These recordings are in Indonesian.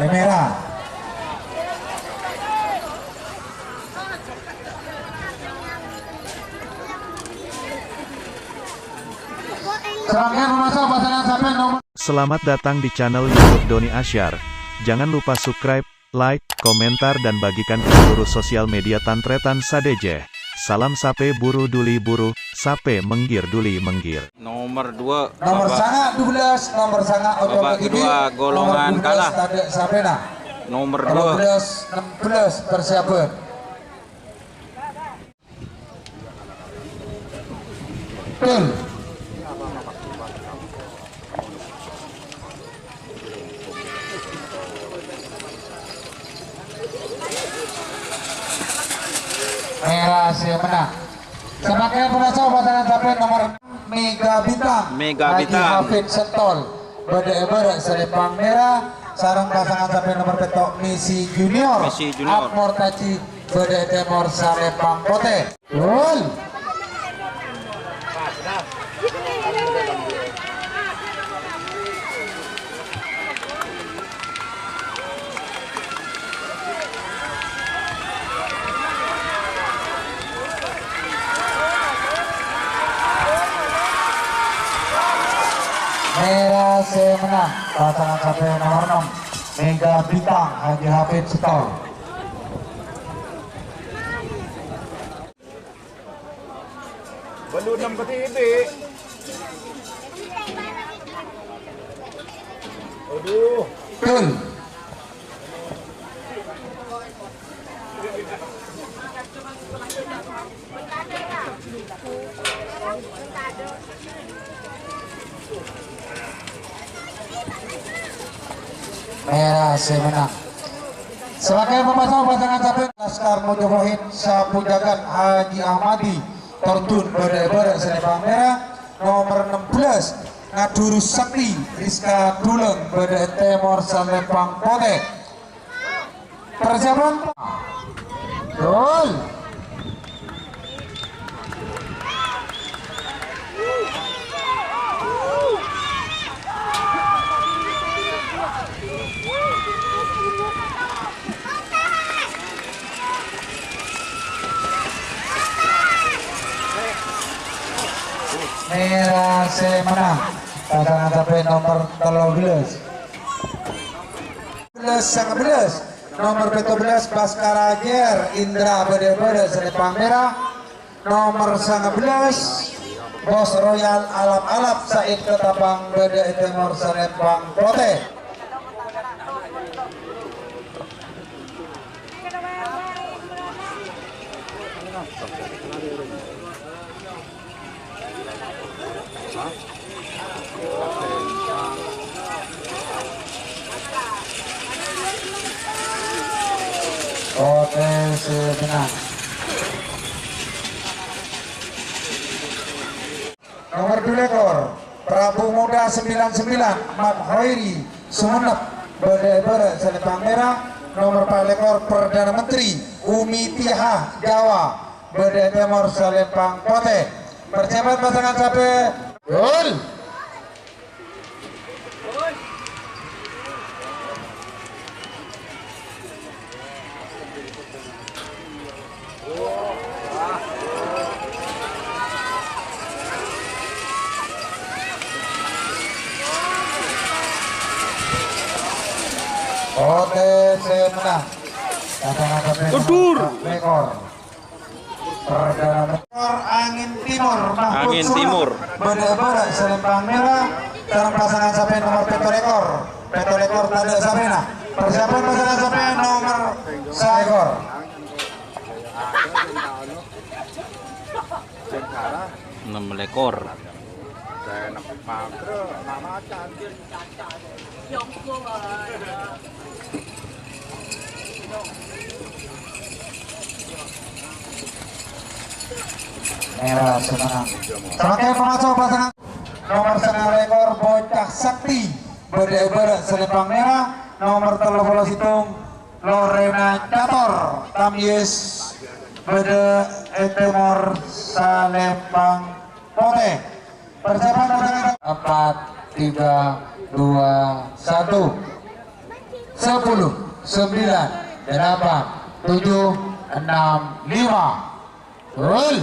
merah. Selamat datang di channel YouTube Doni Asyar. Jangan lupa subscribe, like, komentar dan bagikan ke seluruh sosial media Tantretan Sadeje. Salam sape buru duli buru, sape menggir duli menggir. Nomor 2 Nomor sangat 12, nomor sangat babak kedua golongan kalah. Nomor 2 16 persiapan. Betul. Merah si menang. Sebagai penasihat pasangan sapi nomor Mega Bintang. Haji Hafid Sentol. Berde Selepang merah. Sarang pasangan sapi nomor petok Misi Junior. Akmor Taci Berde Temor Salepang Pote. Gol. Merah menang pasangan sapi nomor 6 Mega Bintang Haji Hafid Sentol. Belum 6 peti ini. Aduh. Betul. Merah menang. Sebagai pemasang pasangan sapi Laskar Mojowohid Sapu Jagat Haji Ahmadi Tortun Berde Selepang merah. Nomor 16 Ngadurus Sakti Rizka Duleng Berde Temor Salepang Pote. Persiapan gol. Merah menang pasangan sapi nomor 13 nomor 17 Baskara Jer Indra Berde Selepang merah. Nomor 19 Bos Royal Alap Alap Said Ketapang Berde Temor Selepang Pote. Potensi menang. Nomor 2 ekor Prabu Muda 99 Ahmad Hoiri Sumenep Berde Selepang merah. Nomor 4 ekor Perdana Menteri Umi Tiha Jawa Berde Temor Selepang Pote. Persiapan pasangan sapi gol. Potensi menang pasangan sapi ekor Perdana Menteri Angin Timur Berde Selepang merah. Dalam pasangan sapi nomor peto ekor tanda sapena. Persiapan pasangan sapi nomor 1 ekor. enam ekor. Merah menang. Sebagai pemasok pasangan nomor 9 ekor Bocah Sakti Berde Selepang merah. Nomor 13 hitung Lorena Cator Tamyes Berde Temor Salepang Pote. Persiapan pasangan 4, 3, 2, 1 10, 9, 8, 7, 6, 5. Gol.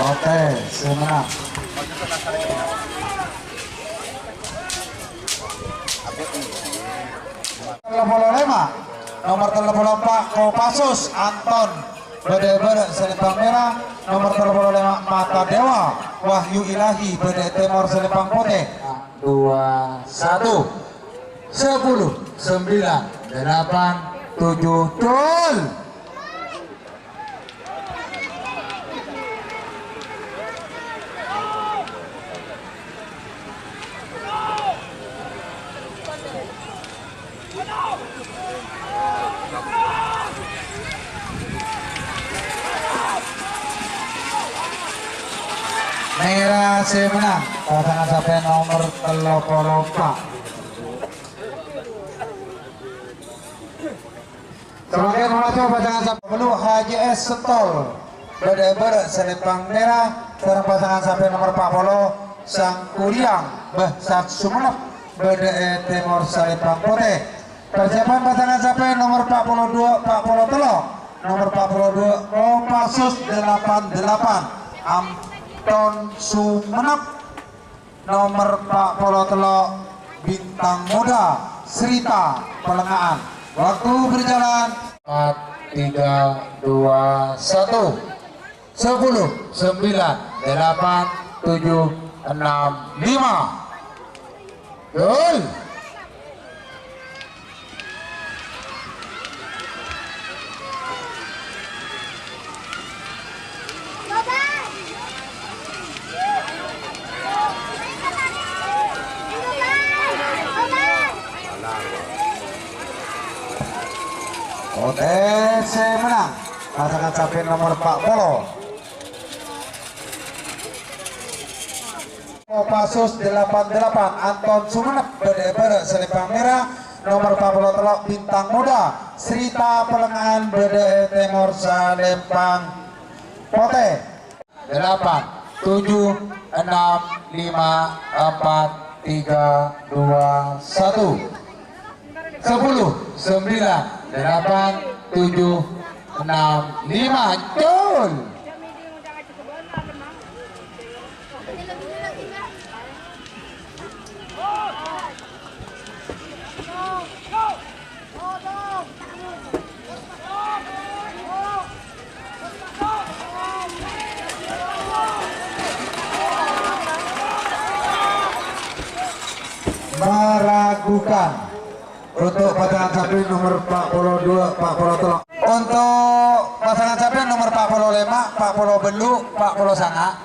Oke, semangat. Nomor 34 Kopassus Anton Bedeber Selipang Merah. Nomor 35 Mata Dewa Wahyu Ilahi Bede Timur Selipang Putih. 2, 1, 10, 9, 8, 7. Gol. Merah menang pasangan sampai nomor 34. Semakin maju pasangan sampai Belu HJS Sentol Bedeber Selipang Merah. Sekarang pasangan sampai nomor 40 Sang Kuriang Besat Sumenep Bede Timur Selipang Putih. Persiapan pasangan sampai nomor 42 Pak Polo Telok. Nomor 42 Kopassus 88 Anton Sumenep. Nomor Pak Polo Telok Bintang Muda Srita Pelengahan. Waktu berjalan 4, 3, 2, 1. 10, 9, 8, 7, 6, 5. Gol. OTC menang pasangan sampai nomor Pak Polo. Kopassus 88 Anton Sumenep Bedeber Selipang Merah. Nomor 40 Telok Bintang Muda Srita Pelengahan Bede Timur Selipang Putih. 8, 7, 6, 5, 4, 3, 2, 1. 10, 9, 8, 7, 6, 5. Gol. Meragukan untuk pasangan sapi nomor 42 Pak Polo Telok. Untuk pasangan sapi nomor 45 Pak Polo Belu Pak Polo Sanga.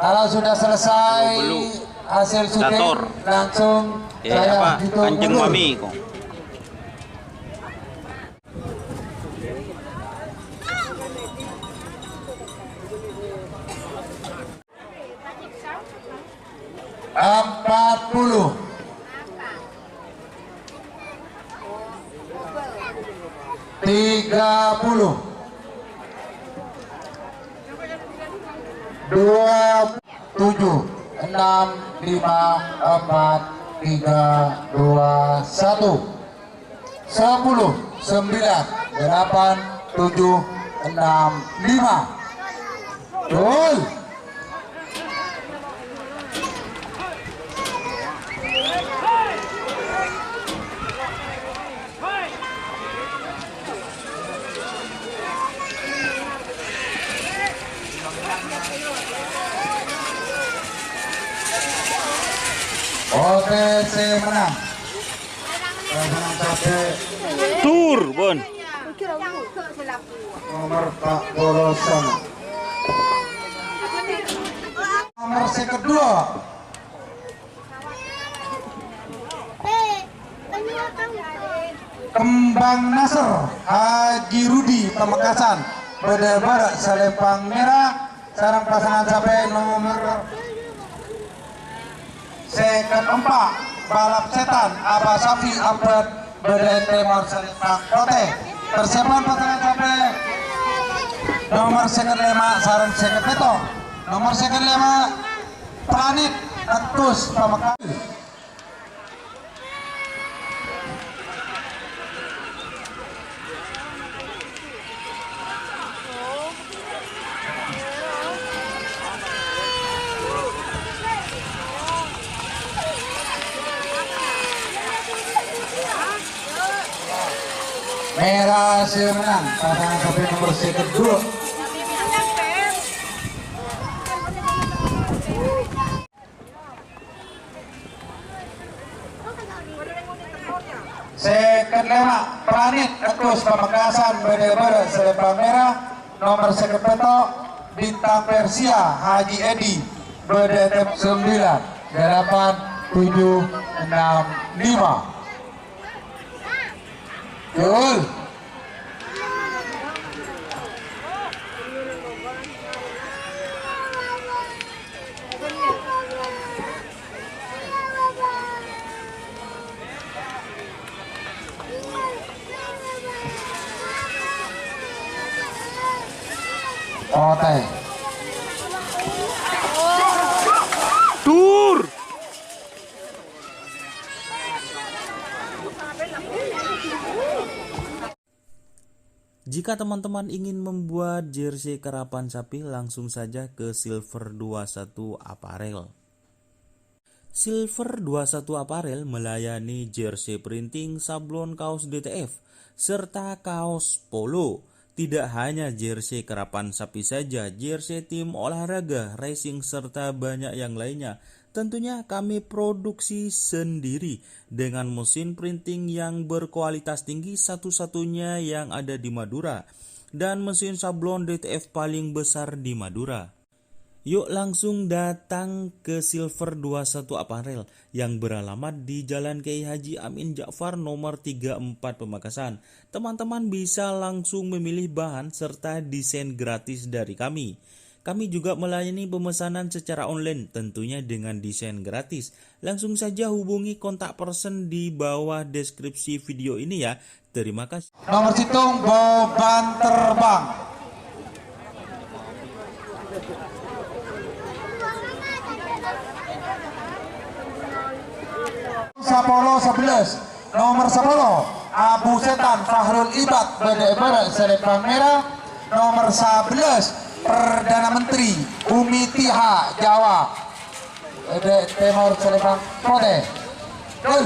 Kalau sudah selesai hasil syuting langsung saya hitung Kanjeng mundur. Mami kok. Empat puluh 30 27 6 5 4 3 2 1 10 9 8 7 6 5. Gol. OTC menang. Pasangan sampai Tur, Bon. nomor Pak Polo Sanga. Nomor kedua Kembang Nasr Haji Rudi Pamekasan Bedeber Selipang Merah. Sarang pasangan sampai nomor Second 4 balap setan Abah Safi Abad BDN Timor Selipang Kote. Persiapan pasangan sampai nomor second 5 Sarang second Peto, nomor second 5 Planit Atus Pamekal. Merah hasil menang pasangan sampai nomor second 2. Second 5 Planit Atus Pamekasan BDN Selempang Merah, nomor second Peto Bintang Persia Haji Edi BDN 9 garapan 765. Yul. Oke. Tur. Jika teman-teman ingin membuat jersey karapan sapi, langsung saja ke Silver 21 Apparel. Silver 21 Apparel melayani jersey printing, sablon kaos DTF, serta kaos polo. Tidak hanya jersey karapan sapi saja, jersey tim olahraga, racing, serta banyak yang lainnya. Tentunya kami produksi sendiri dengan mesin printing yang berkualitas tinggi, satu-satunya yang ada di Madura, dan mesin sablon DTF paling besar di Madura. Yuk langsung datang ke Silver 21 Apparel yang beralamat di Jalan Kiai Haji Amin Ja'far nomor 34 Pamekasan. Teman-teman bisa langsung memilih bahan serta desain gratis dari kami. Kami juga melayani pemesanan secara online tentunya dengan desain gratis. Langsung saja hubungi kontak person di bawah deskripsi video ini ya. Terima kasih. Nomor hitung beban terbang. Sapolo 11, nomor 10 Abu Setan Fahrul Ibad BDN Selempang Merah, nomor 11 Perdana Menteri Umi Tiha Jawa BDN Timor Selempang Kote. Gol.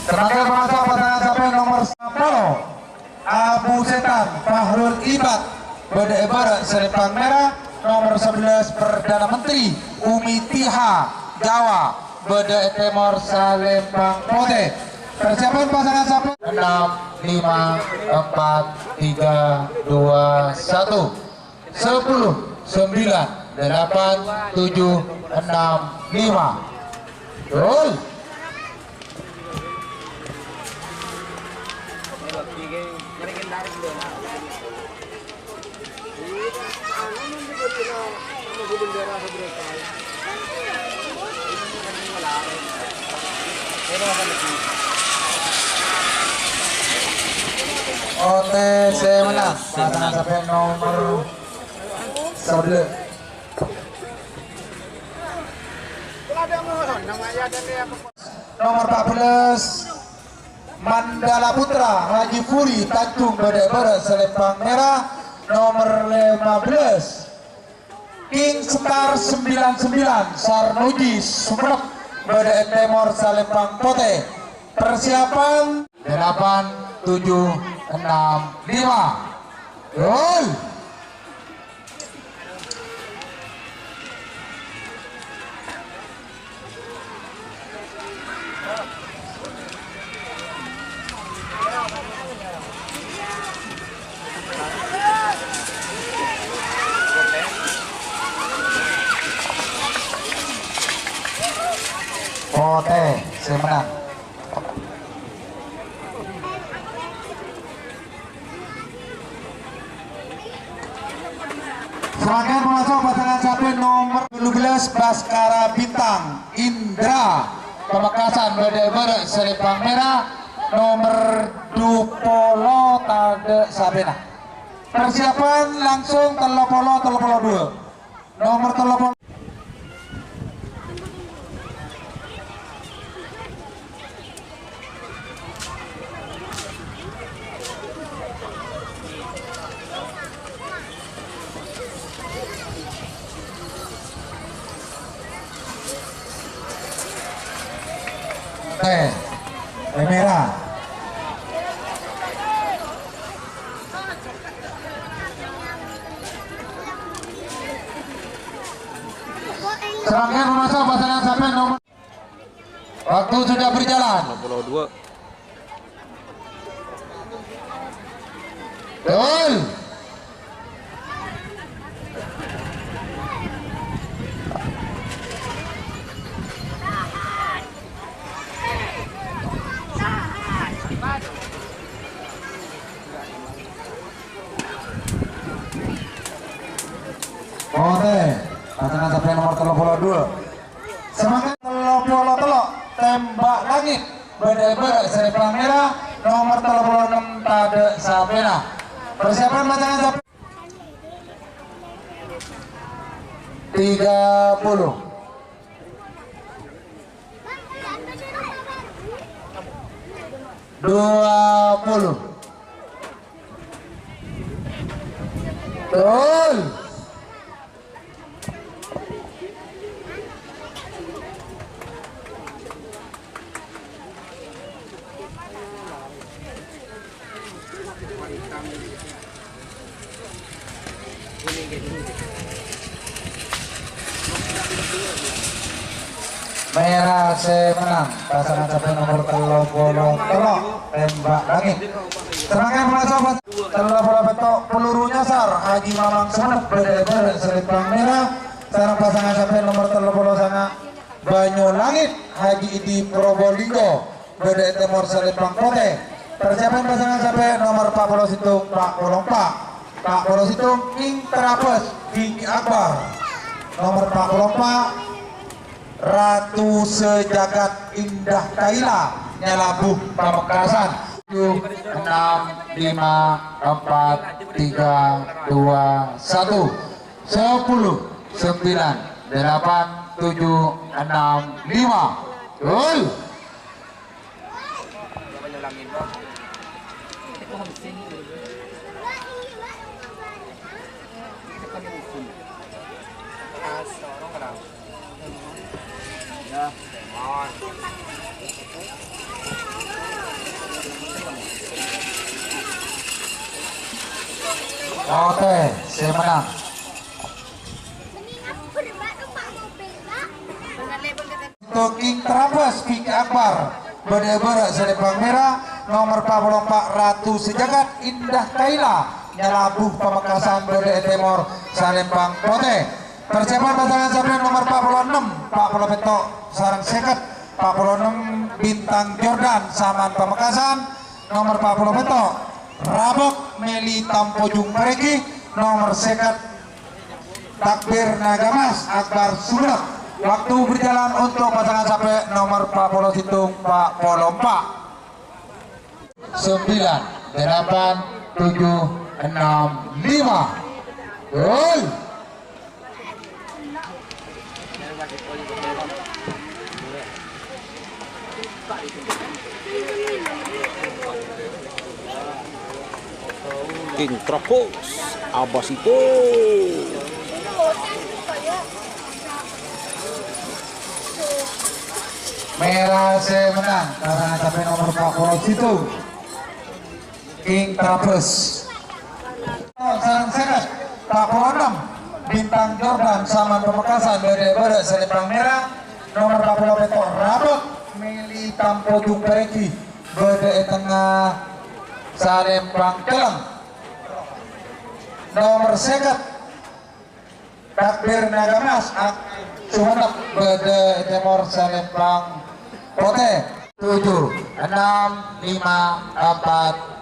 Terakhir masa pasangan sampai nomor 10 Abu Setan Fahrul Ibad BDN Selempang Merah, nomor 11 Perdana Menteri Umi Tiha Jawa BDN Timor Selempang Kote. Persiapan pasangan sampai 6, 5, 4, 3, 2, 1 10, 9, 8, 7, 6, 5. Gol. OTC menang pasangan sampai nomor 11. Nomor 14 Mandala Putra Haji Furi Tanjung BDN Selempang Merah, nomor 15 King Star 99 Sarnuji Sumenep BDN Timor Selempang Kote. Persiapan 8, 7, 6, 5. Gol. Kote, saya menang. Semakin masuk pasangan sapi nomor 12 Baskara Bintang Indra Pamekasan Bede Selipang Merah nomor Dupolo Tade Sabena. Persiapan langsung telopolo 2 nomor telopolo. Merah. Serangkaian memasang pasangan sapi nomor. Waktu sudah berjalan. 62. Betul. Oke, pasangan sapi nomor 32. Semangat telok tembak langit Bede Selipang Merah nomor 36 Tade Sabena. Persiapan pasangan sapi 30. Betul. Merah menang pasangan sapi nomor 30 tembak langit. Serangkaian masuk telopolo petok peluru nyasar Haji Mamang Semenep Bede Selipang Merah. Sarang pasangan sapi nomor 30 sana Banyu Langit Haji Idi Probolinggo Bede Timur Selipang Kote. Persiapan pasangan sapi nomor 40 Situng Pak Polompak Pak Polo Situng King Terapes Vicky Akbar nomor 44 Ratu Sejagat Indah Kaila Nyalabuh Pamekasan 7 6 5 4 3 2 1 10 9 8 7 6 5. Betul. Oke, saya menang. King Terabas Vicky Akbar Bede Selipang Merah nomor 44 Ratu Sejagat Indah Kaila Nyalabuh Pamekasan Bede Timur Selipang Kote. Persiapan pasangan sapi nomor 46 Pak Polo Petok Sarang Seket 46 Bintang Jordan Saman Pamekasan nomor 40 Petok Rabok Meli Tampojung Peregi nomor Seket Takbir Nagamas Akbar Sumenep. Waktu berjalan untuk pasangan sapi nomor 40 Situng Pak Polompak 9 8 7 6 5. Gol. King Tropos Abbas itu. Merah menang pasangan sapi nomor 40 situ King Trapes Sarang Seket 46 Bintang Jordan Saman Pamekasan Bede Selipang Merah nomor 40 Petok Rabok Meli Tampojung Pereki Bede Tengah Sarempang Keleng nomor Seket Takbir Nagamas Sumenep Bede Timur Selipang Kote 7 6 5 4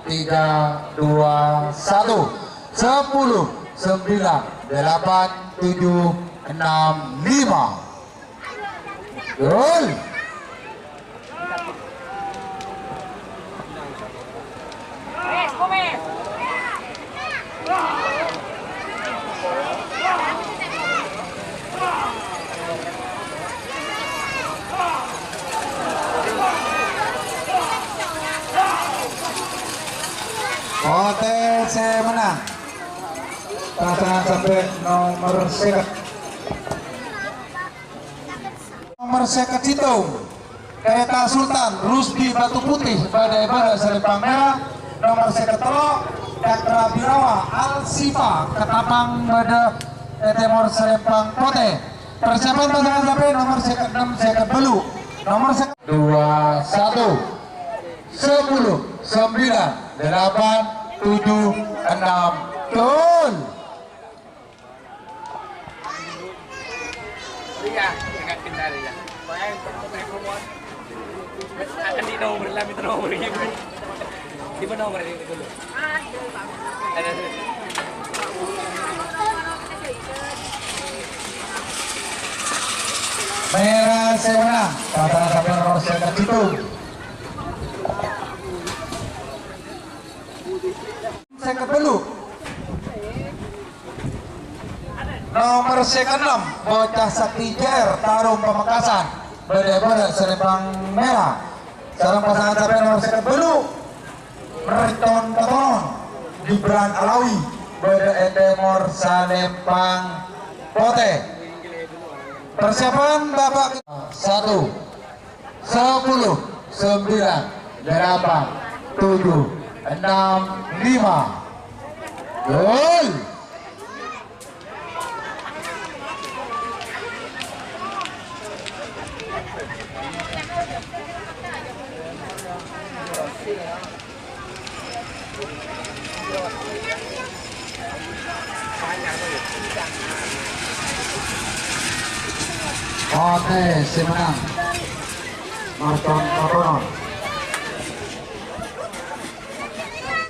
3 2 1 10 9 8-7-6-5. Gol. OTC menang. Pasangan sampai nomor seket. Nomor seket Citung. Kereta Sultan Rusdi Batu Putih Badai Bara Selipang Merah. Nomor seket Telok Dakra Birawa Al Sifa Ketapang Bada Timur Selipang Pote. Persiapan pasangan sampai nomor seket 6 seket Belu. Nomor seket 21 10 9 8 7 6 gol. Akan di nomor lah, minta nomor ini. Di mana nomor ini dulu? Ada. Merah menang. Pasangan sampai nomor seket itu. Seket Belu. Nomor seket 6 Bocah Sakti JR Tarum Pamekasan Badai Selipang Merah. Sarang pasangan sampai nomor seket Belu Merton Katonon Gibran Alawi Badai Timur Selipang Pote. Persiapan babak 1 10 9 8 7 6 5 gol. Oke, si menang Marton Kotonon.